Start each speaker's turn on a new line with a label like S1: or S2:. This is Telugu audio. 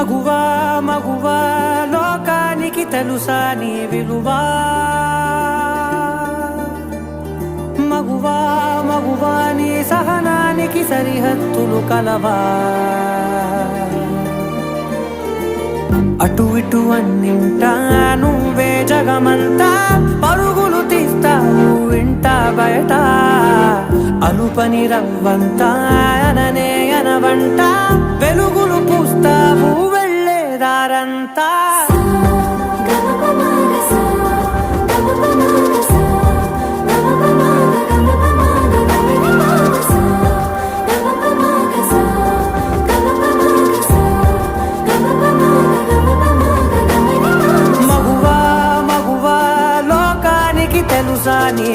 S1: మగువా మగువా లోకానికి తెలుసా నీ విలువా మగువా మగువా నీ సహనానికి సరిహద్దులు కలవా అటు ఇటు అన్నింటా నువ్వే జగమంతా పరుగులు తీస్తావు ఇంట బయట అలుపని రవ్వంతా అననే అనవంట వెలుగులు పూస్తావు వెళ్ళేదారంతా మగువా మగువా లోకానికి తెలుసా నీ